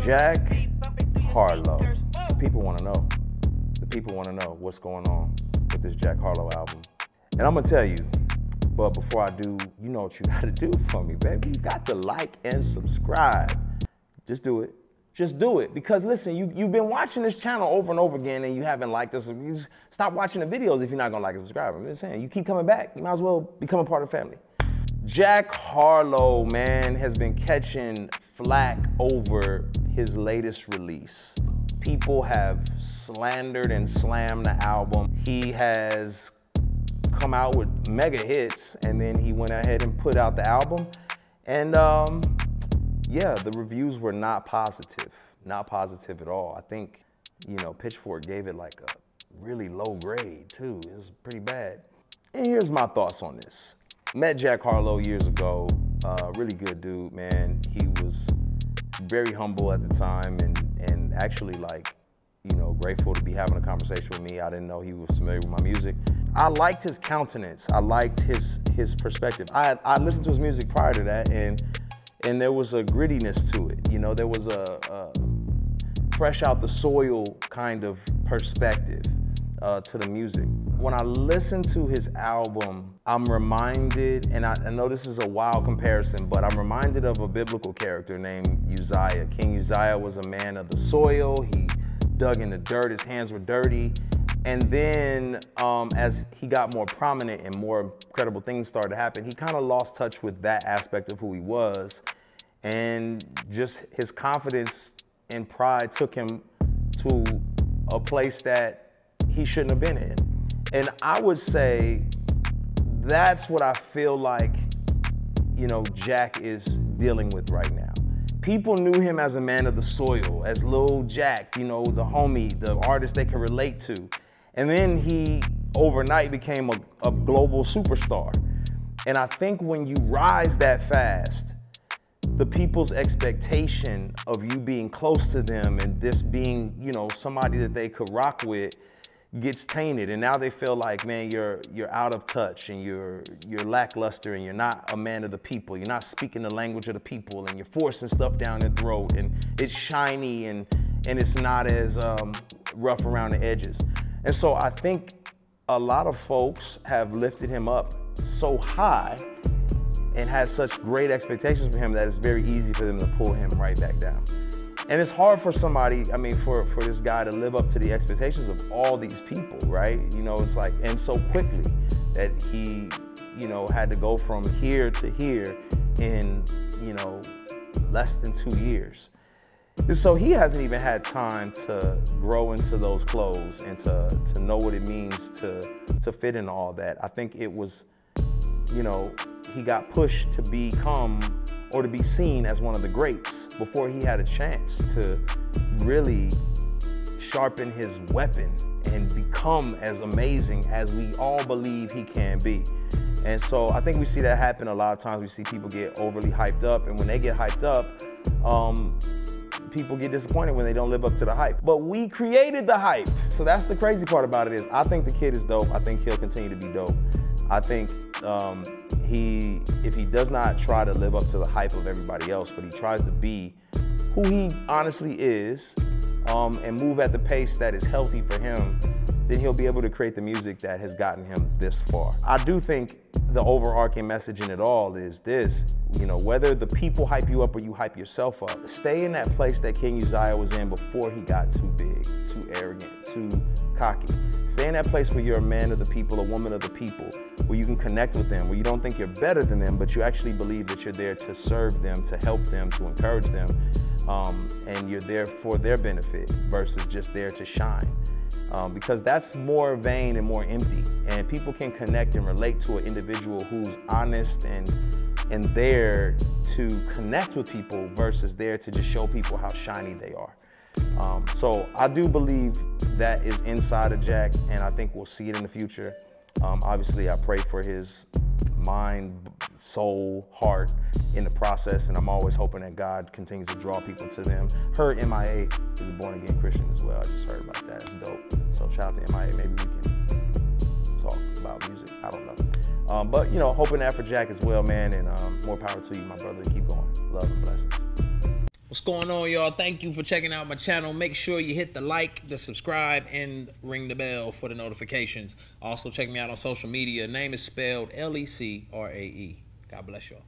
Jack Harlow. The people want to know. The people want to know what's going on with this Jack Harlow album. And I'm gonna tell you, but before I do, you know what you gotta do for me, baby. You got to like and subscribe. Just do it. Just do it. Because listen, you've been watching this channel over and over again and you haven't liked us. You just stop watching the videos if you're not gonna like and subscribe. I'm just saying, you keep coming back, you might as well become a part of the family. Jack Harlow, man, has been catching flack over his latest release. People have slandered and slammed the album. He has come out with mega hits and then he went ahead and put out the album. And yeah, the reviews were not positive at all. I think, you know, Pitchfork gave it like a really low grade too. It was pretty bad. And here's my thoughts on this. Met Jack Harlow years ago, really good dude, man. He was very humble at the time and actually like, you know, grateful to be having a conversation with me. I didn't know he was familiar with my music. I liked his countenance. I liked his perspective. I listened to his music prior to that and there was a grittiness to it. You know, there was a fresh out the soil kind of perspective to the music. When I listen to his album, I'm reminded, and I know this is a wild comparison, but I'm reminded of a biblical character named Uzziah. King Uzziah was a man of the soil. He dug in the dirt, his hands were dirty. And then as he got more prominent and more incredible things started to happen, he kind of lost touch with that aspect of who he was. And just his confidence and pride took him to a place that he shouldn't have been in. And I would say that's what I feel like, you know, Jack is dealing with right now. People knew him as a man of the soil, as Lil Jack, you know, the homie, the artist they could relate to. And then he overnight became a global superstar. And I think when you rise that fast, the people's expectation of you being close to them and this being, you know, somebody that they could rock with gets tainted. And now they feel like, man, you're out of touch and you're lackluster and you're not a man of the people. You're not speaking the language of the people and you're forcing stuff down their throat and it's shiny and it's not as rough around the edges. And so I think a lot of folks have lifted him up so high and has such great expectations for him that it's very easy for them to pull him right back down. And it's hard for somebody, I mean, for this guy to live up to the expectations of all these people, right? You know, it's like, and so quickly that he, you know, had to go from here to here in, you know, less than 2 years. And so he hasn't even had time to grow into those clothes and to know what it means to fit in all that. I think it was, you know, he got pushed to become or to be seen as one of the greats before he had a chance to really sharpen his weapon and become as amazing as we all believe he can be. And so I think we see that happen a lot of times. We see people get overly hyped up, and when they get hyped up, people get disappointed when they don't live up to the hype. But we created the hype. So that's the crazy part about it is I think the kid is dope. I think he'll continue to be dope. I think if he does not try to live up to the hype of everybody else, but he tries to be who he honestly is and move at the pace that is healthy for him, then he'll be able to create the music that has gotten him this far. I do think the overarching message in it all is this, you know, whether the people hype you up or you hype yourself up, stay in that place that King Uzziah was in before he got too big, too arrogant, too cocky. Stay in that place where you're a man of the people, a woman of the people, where you can connect with them, where you don't think you're better than them, but you actually believe that you're there to serve them, to help them, to encourage them, and you're there for their benefit versus just there to shine. Because that's more vain and more empty. And people can connect and relate to an individual who's honest and there to connect with people versus there to just show people how shiny they are. So I do believe that is inside of Jack, and I think we'll see it in the future. Obviously, I pray for his mind, soul, heart in the process, and I'm always hoping that God continues to draw people to them. Heard MIA is a born-again Christian as well. I just heard about that. It's dope. So shout out to MIA. Maybe we can talk about music. I don't know. But, you know, hoping that for Jack as well, man, and more power to you, my brother. Keep going. Love and blessings. What's going on, y'all? Thank you for checking out my channel. Make sure you hit the like, the subscribe, and ring the bell for the notifications. Also, check me out on social media. Name is spelled Lecrae. God bless y'all.